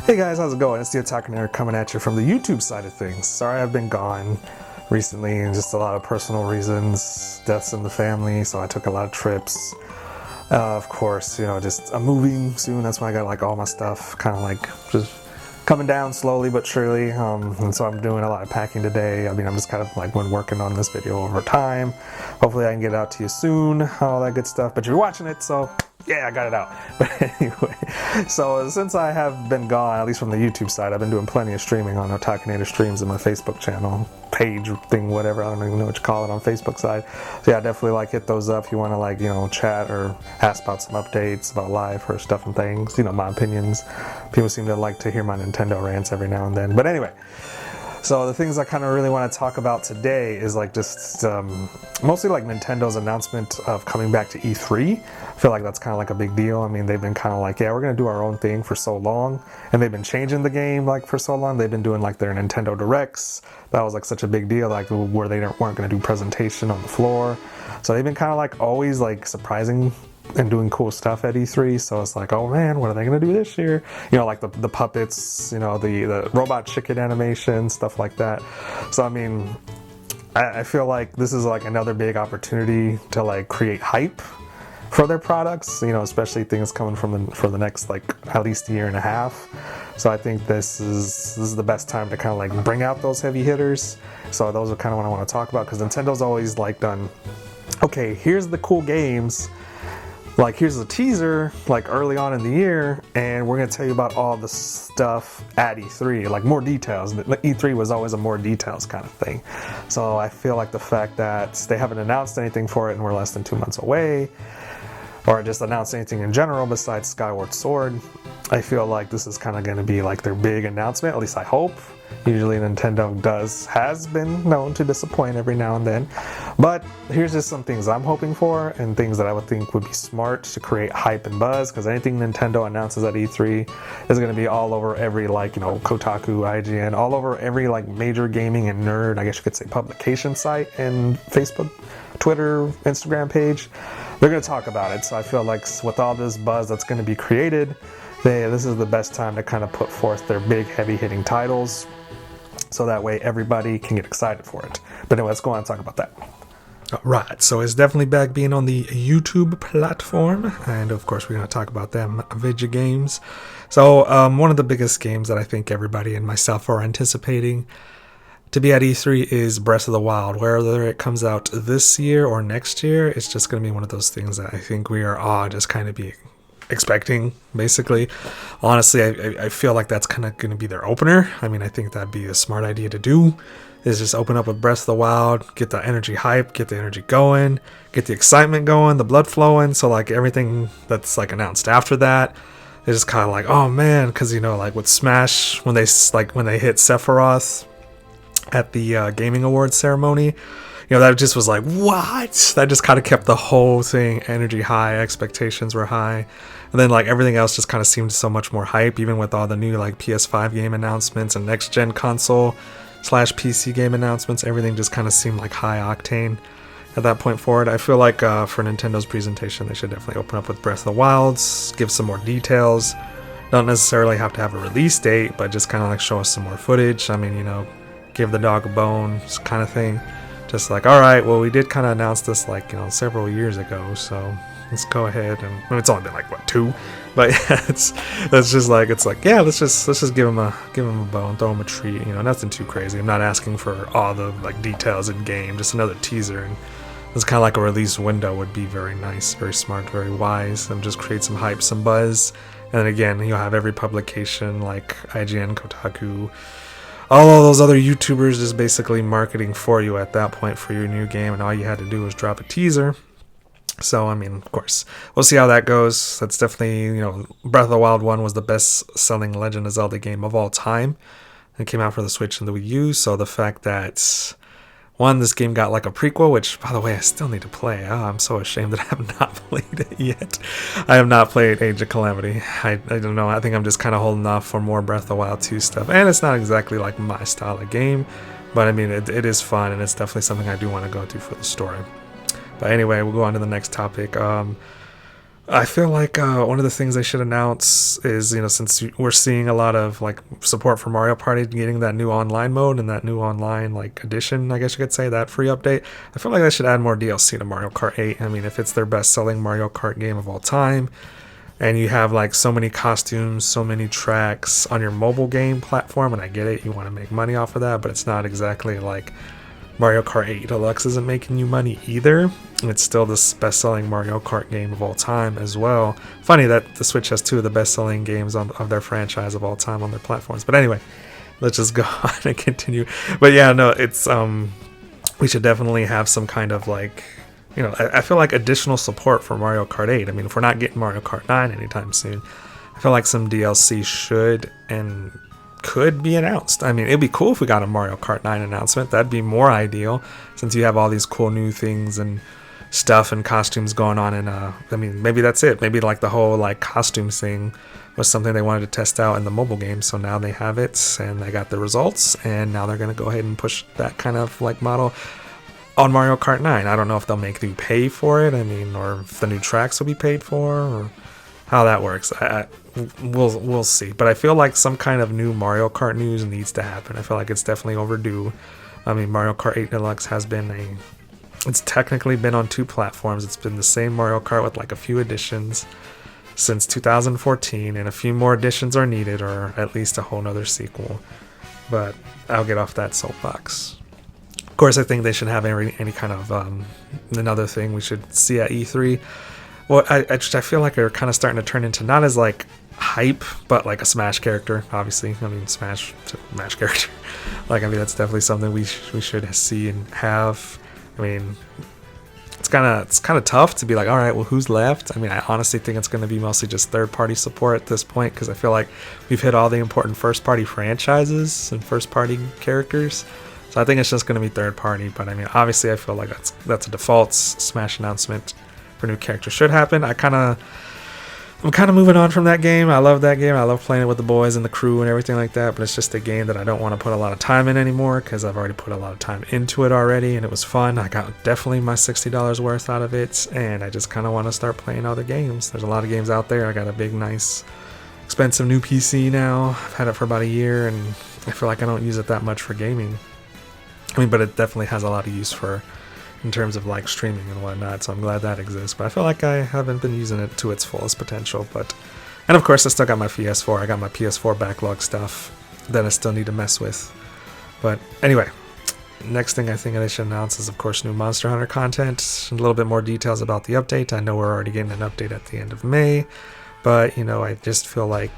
Hey guys, how's it going? It's the Attacker Nerd coming at you from the YouTube side of things. Sorry I've been gone recently and just a lot of personal reasons, deaths in the family, so I took a lot of trips. Of course, just I'm moving soon, that's why I got like all my stuff kind of like just coming down slowly but surely, and so I'm doing a lot of packing today. I'm just kind of like been working on this video over time. Hopefully I can get it out to you soon, all that good stuff, but you're watching it, so yeah, I got it out. But anyway, so since I have been gone, at least from the YouTube side, I've been doing plenty of streaming on Otakunator Streams in my Facebook channel, page thing, whatever, I don't even know what you call it on Facebook side. So yeah, definitely hit those up if you want to chat or ask about some updates about live or stuff and things, my opinions. People seem to like to hear my Nintendo rants every now and then. But anyway, so the things I kind of really want to talk about today is mostly Nintendo's announcement of coming back to E3. I feel like that's kind of like a big deal. They've been kind of like, yeah, we're going to do our own thing for so long. And they've been changing the game for so long. They've been doing their Nintendo Directs. That was such a big deal, where they weren't going to do presentation on the floor. So they've been kind of always surprising and doing cool stuff at E3, so it's oh man, what are they gonna do this year? The puppets, the robot chicken animation, stuff like that. So I feel like this is another big opportunity to create hype for their products, especially things coming for the next at least year and a half. So I think this is the best time to kind of bring out those heavy hitters. So those are kind of what I want to talk about, because Nintendo's always done, okay, here's the cool games. Here's a teaser, early on in the year, and we're going to tell you about all the stuff at E3, more details. E3 was always a more details kind of thing. So I feel the fact that they haven't announced anything for it and we're less than 2 months away, or just announced anything in general besides Skyward Sword, I feel this is kind of going to be their big announcement, at least I hope. Usually Nintendo has been known to disappoint every now and then. But here's just some things I'm hoping for, and things that I would think would be smart to create hype and buzz, because anything Nintendo announces at E3 is going to be all over every Kotaku, IGN, all over every major gaming and nerd, I guess you could say, publication site and Facebook, Twitter, Instagram page. They're going to talk about it. So I feel with all this buzz that's going to be created, this is the best time to kind of put forth their big heavy-hitting titles, so that way everybody can get excited for it. But anyway, let's go on and talk about that. Alright, so it's definitely back being on the YouTube platform, and of course we're going to talk about them video games. So one of the biggest games that I think everybody and myself are anticipating to be at E3 is Breath of the Wild. Whether it comes out this year or next year, it's just going to be one of those things that I think we are all just kind of be expecting, basically. Honestly, I feel that's kind of going to be their opener. I think that'd be a smart idea to do, is just open up with Breath of the Wild, get the energy hype, get the energy going, get the excitement going, the blood flowing, so everything that's announced after that is just kind of oh man, because with Smash, when they hit Sephiroth at the Gaming Awards ceremony, that just was what? That just kind of kept the whole thing energy high, expectations were high. And then everything else just kind of seemed so much more hype, even with all the new PS5 game announcements and next gen console / PC game announcements. Everything just kind of seemed high octane at that point forward. I feel for Nintendo's presentation, they should definitely open up with Breath of the Wilds, give some more details. Don't necessarily have to have a release date, but just kind of show us some more footage. Give the dog a bone kind of thing. Just alright, well, we did kind of announce this several years ago, so let's go ahead and it's only been 2, but yeah, let's just give him a bone, throw him a treat, nothing too crazy. I'm not asking for all the details in game, just another teaser, and it's kind of a release window would be very nice, very smart, very wise, and just create some hype, some buzz. And then again, you'll have every publication IGN, Kotaku, all of those other YouTubers just basically marketing for you at that point for your new game, and all you had to do was drop a teaser. So, of course, we'll see how that goes. That's definitely, Breath of the Wild 1 was the best-selling Legend of Zelda game of all time. It came out for the Switch and the Wii U, so the fact that, one, this game got a prequel, which, by the way, I still need to play. Oh, I'm so ashamed that I have not played it yet. I have not played Age of Calamity. I don't know, I think I'm just kind of holding off for more Breath of the Wild 2 stuff. And it's not exactly my style of game, but it is fun, and it's definitely something I do want to go to for the story. But anyway, we'll go on to the next topic. I feel like one of the things they should announce is, since we're seeing a lot of like support for Mario Party getting that new online mode and that new online like edition, I guess you could say, that free update. I feel like they should add more DLC to Mario Kart 8. I mean, if it's their best-selling Mario Kart game of all time, and you have like so many costumes, so many tracks on your mobile game platform, and I get it, you want to make money off of that, but it's not exactly like Mario Kart 8 Deluxe isn't making you money either. It's still the best-selling Mario Kart game of all time as well. Funny that the Switch has two of the best-selling games of their franchise of all time on their platforms. But anyway, let's just go on and continue. But yeah, no, it's we should definitely have some kind of like, I feel like additional support for Mario Kart 8. I mean, if we're not getting Mario Kart 9 anytime soon, I feel like some DLC should and could be announced. I mean, it'd be cool if we got a Mario Kart 9 announcement. That'd be more ideal, since you have all these cool new things and stuff and costumes going on. And I mean, maybe that's it. Maybe like the whole like costume thing was something they wanted to test out in the mobile game, so now they have it and they got the results, and now they're going to go ahead and push that kind of like model on Mario Kart 9. I don't know if they'll make you pay for it, I mean, or if the new tracks will be paid for, or how that works. We'll see. But I feel like some kind of new Mario Kart news needs to happen. I feel like it's definitely overdue. I mean, Mario Kart 8 Deluxe has been it's technically been on two platforms. It's been the same Mario Kart with like a few additions since 2014, and a few more additions are needed, or at least a whole nother sequel. But I'll get off that soapbox. Of course, I think they should have any kind of another thing we should see at E3. Well, I feel like they're kind of starting to turn into not as like hype, but like a Smash character. Obviously, I mean, Smash character. Like, I mean, that's definitely something we should see and have. I mean, it's kind of tough to be like, all right, well, who's left? I mean, I honestly think it's going to be mostly just third-party support at this point, because I feel like we've hit all the important first-party franchises and first-party characters. So I think it's just going to be third-party. But I mean, obviously, I feel like that's a default Smash announcement for new characters should happen. I'm kind of moving on from that game. I love that game. I love playing it with the boys and the crew and everything like that, but it's just a game that I don't want to put a lot of time in anymore, because I've already put a lot of time into it already, and it was fun. I got definitely my $60 worth out of it, and I just kind of want to start playing other games. There's a lot of games out there. I got a big, nice, expensive new PC now. I've had it for about a year, and I feel like I don't use it that much for gaming. I mean, but it definitely has a lot of use in terms of like streaming and whatnot, so I'm glad that exists. But I feel like I haven't been using it to its fullest potential. And of course, I still got my PS4. I got my PS4 backlog stuff that I still need to mess with. But anyway, next thing I think they should announce is, of course, new Monster Hunter content. A little bit more details about the update. I know we're already getting an update at the end of May, but I just feel like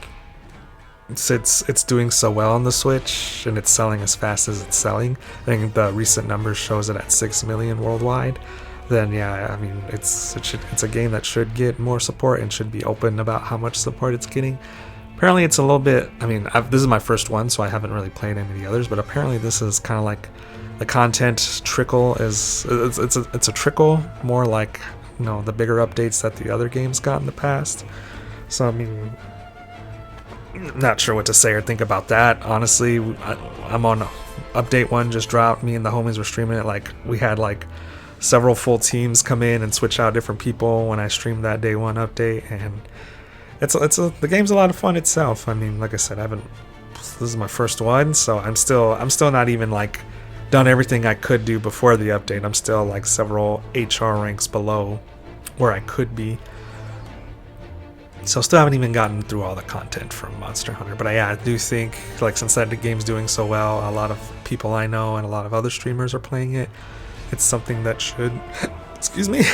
it's doing so well on the Switch, and it's selling as fast as it's selling. I think the recent numbers shows it at 6 million worldwide. Then yeah, I mean, it's a game that should get more support and should be open about how much support it's getting. Apparently it's a little bit, I mean, this is my first one, so I haven't really played any of the others, but apparently this is kind of like the content trickle it's a trickle, more like the bigger updates that the other games got in the past. So I mean, not sure what to say or think about that. Honestly, I'm on update 1 just dropped. Me and the homies were streaming it. Like, we had like several full teams come in and switch out different people when I streamed that day 1 update, and the game's a lot of fun itself. I mean, like I said, this is my first one, so I'm still not even like done everything I could do before the update. I'm still like several HR ranks below where I could be. So still haven't even gotten through all the content from Monster Hunter. But I do think, like, since that game's doing so well, a lot of people I know and a lot of other streamers are playing it. It's something that should, excuse me,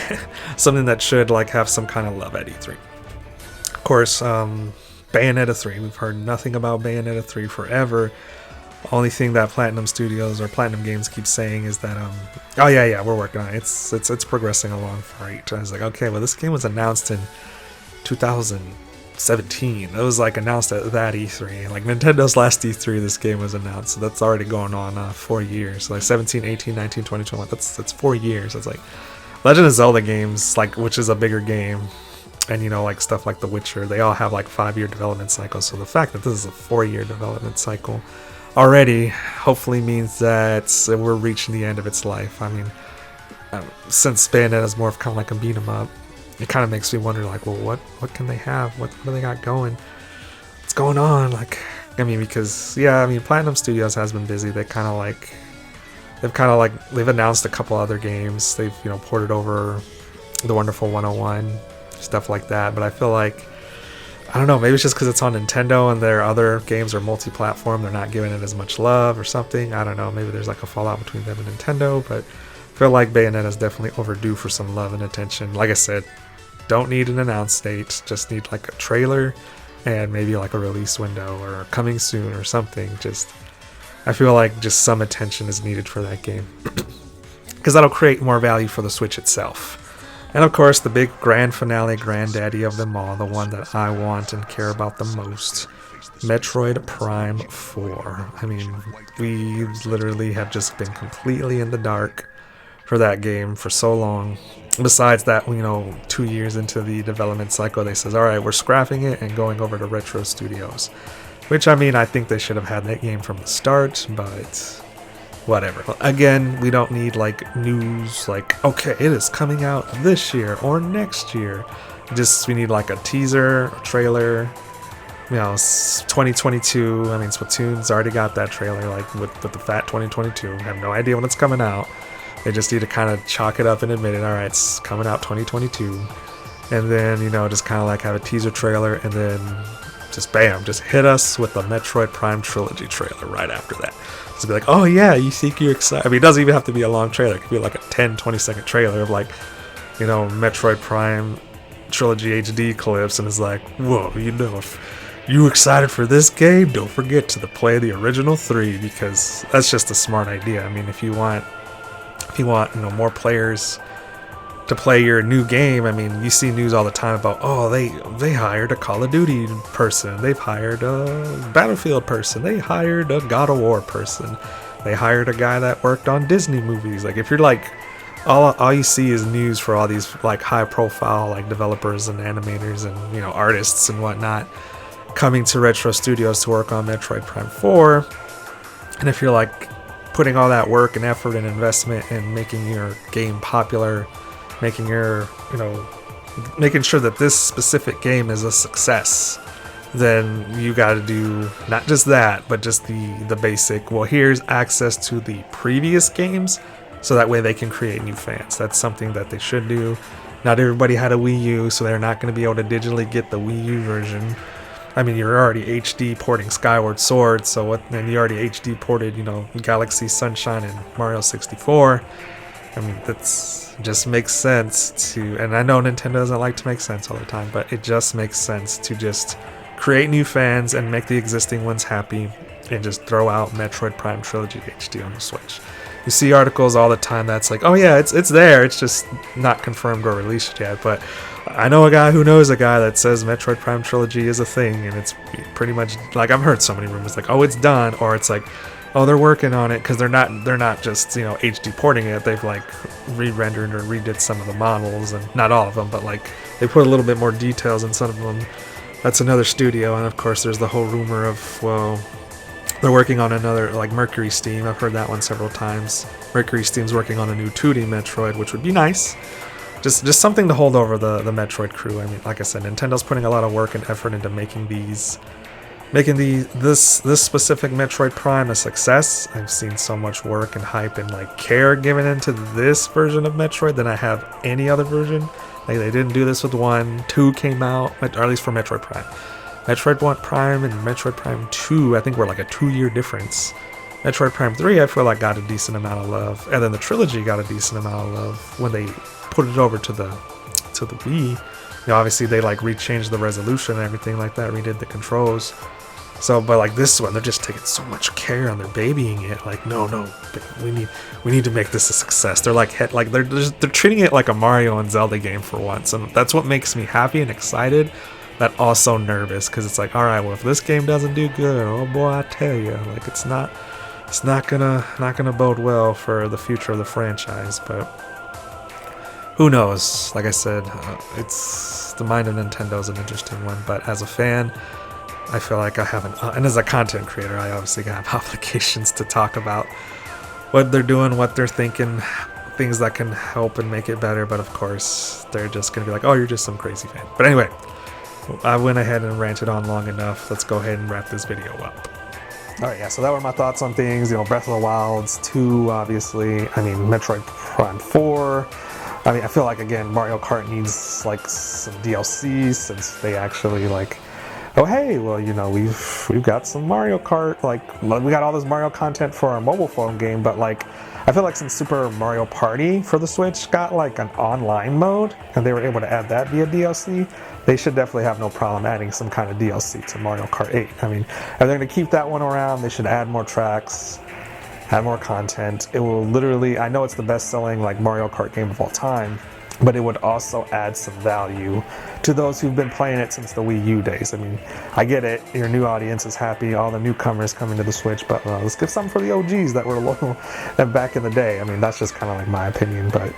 something that should like have some kind of love at E3. Of course, Bayonetta 3. We've heard nothing about Bayonetta 3 forever. Only thing that Platinum Studios or Platinum Games keeps saying is that oh yeah, we're working on it. It's progressing along great. I was like, okay, well, this game was announced in 2017. It was like announced at that E3. Like Nintendo's last E3, this game was announced. So that's already going on 4 years. Like 17, 18, 19, 20, 21. That's 4 years. It's like Legend of Zelda games, like, which is a bigger game, and like stuff like The Witcher, they all have like 5-year development cycles. So the fact that this is a 4-year development cycle already hopefully means that we're reaching the end of its life. I mean, since Bayonetta is more of kind of like a beat 'em up, it kind of makes me wonder, like, well, what can they have? What do they got going? What's going on? Like, I mean, because Platinum Studios has been busy. They've announced a couple other games. They've ported over The Wonderful 101, stuff like that. But I feel like, I don't know, maybe it's just because it's on Nintendo and their other games are multi-platform. They're not giving it as much love or something. I don't know. Maybe there's like a fallout between them and Nintendo. But I feel like Bayonetta is definitely overdue for some love and attention. Like I said, don't need an announce date. Just need like a trailer and maybe like a release window or coming soon or something. I feel like just some attention is needed for that game. Because that'll create more value for the Switch itself. And of course, the big grand finale, granddaddy of them all, the one that I want and care about the most, Metroid Prime 4. I mean, we literally have just been completely in the dark for that game for so long. Besides that, 2 years into the development cycle, they says, all right, we're scrapping it and going over to Retro Studios. Which, I think they should have had that game from the start, but whatever. Again, we don't need like news like, okay, it is coming out this year or next year. We need like a teaser, a trailer. 2022. Splatoon's already got that trailer, like with the fat 2022. I have no idea when it's coming out. They just need to kind of chalk it up and admit it. All right, it's coming out 2022, and then just kind of like have a teaser trailer, and then just bam, just hit us with the Metroid Prime trilogy trailer right after that. Just be like, oh yeah, you think you're excited. It doesn't even have to be a long trailer. It could be like a 10-20 second trailer of like, Metroid Prime trilogy HD clips, and it's like, whoa, if you excited for this game, don't forget to play the original 3, because that's just a smart idea. If you want more players to play your new game, you see news all the time about, oh, they hired a Call of Duty person, they've hired a Battlefield person, they hired a God of War person, they hired a guy that worked on Disney movies. Like, if you're like, all you see is news for all these like high profile like developers and animators and artists and whatnot coming to Retro Studios to work on Metroid Prime 4, and if you're like putting all that work and effort and investment in making your game popular, making sure that this specific game is a success, then you got to do not just that, but just the basic, well, here's access to the previous games, so that way they can create new fans. That's something that they should do. Not everybody had a Wii U, so they're not going to be able to digitally get the Wii U version. You're already HD porting Skyward Sword, and you already HD ported, Galaxy Sunshine and Mario 64. That's just makes sense to, and I know Nintendo doesn't like to make sense all the time, but it just makes sense to just create new fans and make the existing ones happy, and just throw out Metroid Prime Trilogy HD on the Switch. You see articles all the time that's like, oh yeah, it's there, it's just not confirmed or released yet, but I know a guy who knows a guy that says Metroid Prime Trilogy is a thing, and it's pretty much like, I've heard so many rumors like, oh, it's done, or it's like, oh, they're working on it, because they're not just HD porting it. They've like re-rendered or redid some of the models, and not all of them, but like they put a little bit more details in some of them. That's another studio, and of course there's the whole rumor of, well, they're working on another, like Mercury Steam. I've heard that one several times. Mercury Steam's working on a new 2D Metroid, which would be nice. Just something to hold over the Metroid crew. Like I said, Nintendo's putting a lot of work and effort into making this specific Metroid Prime a success. I've seen so much work and hype and like care given into this version of Metroid than I have any other version. Like, they didn't do this with 1, 2 came out, or at least for Metroid Prime. Metroid 1 Prime and Metroid Prime 2, I think, were like a 2-year difference. Metroid Prime 3, I feel like, got a decent amount of love, and then the trilogy got a decent amount of love when they put it over to the Wii. Obviously they like rechanged the resolution and everything like that, redid the controls. So, but like this one, they're just taking so much care and they're babying it. Like, no, we need to make this a success. They're like they're treating it like a Mario and Zelda game for once, and that's what makes me happy and excited, but also nervous, because it's like, all right, well, if this game doesn't do good, oh boy, I tell you, like it's not gonna bode well for the future of the franchise. But who knows? Like I said, it's the mind of Nintendo is an interesting one, but as a fan, I feel like I haven't, and as a content creator, I obviously have obligations to talk about what they're doing, what they're thinking, things that can help and make it better, but of course they're just gonna be like, oh, you're just some crazy fan. But anyway, I went ahead and ranted on long enough. Let's go ahead and wrap this video up. Alright, yeah, so that were my thoughts on things. You know, Breath of the Wilds 2, obviously. I mean, Metroid Prime 4. I mean, I feel like, again, Mario Kart needs, like, some DLC, since they actually, like, oh, hey, well, you know, we've got some Mario Kart, like, we got all this Mario content for our mobile phone game, but, like, I feel like since Super Mario Party for the Switch got, like, an online mode, and they were able to add that via DLC, they should definitely have no problem adding some kind of DLC to Mario Kart 8. I mean, if they're going to keep that one around, they should add more tracks, add more content. It will literally, I know it's the best-selling, like, Mario Kart game of all time, but it would also add some value to those who've been playing it since the Wii U days. I mean, I get it, your new audience is happy, all the newcomers coming to the Switch, but let's give something for the OGs that were loyal back in the day. I mean, that's just kind of like my opinion, but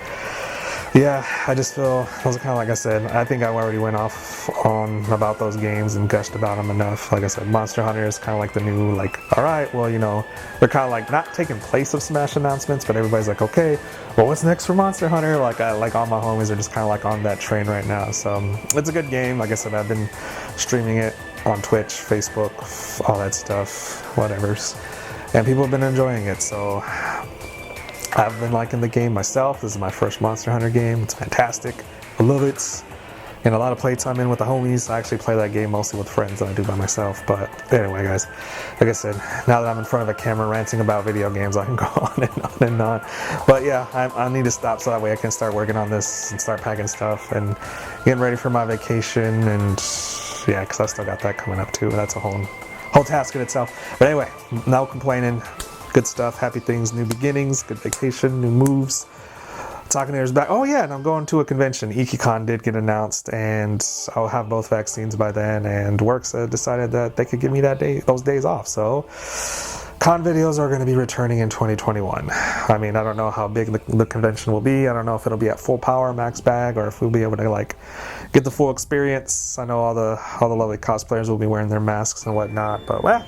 yeah, I just feel, those are kind of like I said, I think I already went off on about those games and gushed about them enough. Like I said, Monster Hunter is kind of like the new, like, alright, well, you know, they're kind of like not taking place of Smash announcements, but everybody's like, okay, well, what's next for Monster Hunter? Like all my homies are just kind of like on that train right now. So it's a good game. Like I said, I've been streaming it on Twitch, Facebook, all that stuff, whatevers, and people have been enjoying it. So I've been liking the game myself. This is my first Monster Hunter game. It's fantastic. I love it. And a lot of playtime in with the homies. I actually play that game mostly with friends than I do by myself. But anyway, guys, like I said, now that I'm in front of a camera ranting about video games, I can go on and on and on. But yeah, I need to stop so that way I can start working on this and start packing stuff and getting ready for my vacation. And yeah, because I still got that coming up too. That's a whole task in itself. But anyway, no complaining. Good stuff, happy things, new beginnings, good vacation, new moves. Talking Air's back. Oh yeah, and I'm going to a convention. IkiCon did get announced, and I'll have both vaccines by then. And Works decided that they could give me those days off. So, con videos are going to be returning in 2021. I mean, I don't know how big the convention will be. I don't know if it'll be at full power, max bag, or if we'll be able to like get the full experience. I know all the lovely cosplayers will be wearing their masks and whatnot, but well,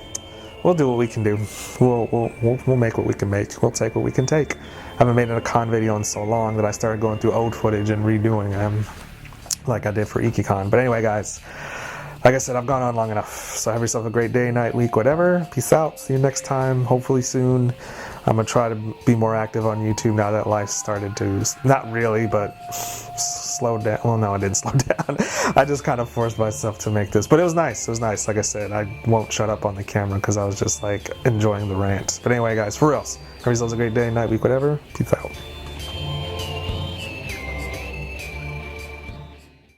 we'll do what we can do. We'll make what we can make. We'll take what we can take. I haven't made a con video in so long that I started going through old footage and redoing them like I did for IkiCon. But anyway, guys, like I said, I've gone on long enough. So have yourself a great day, night, week, whatever. Peace out. See you next time. Hopefully soon. I'm going to try to be more active on YouTube now that life started to, not really, but slow down. Well, no, I didn't slow down. I just kind of forced myself to make this. But it was nice. It was nice. Like I said, I won't shut up on the camera because I was just like enjoying the rant. But anyway, guys, for reals. Have yourselves a great day, night, week, whatever. Peace out.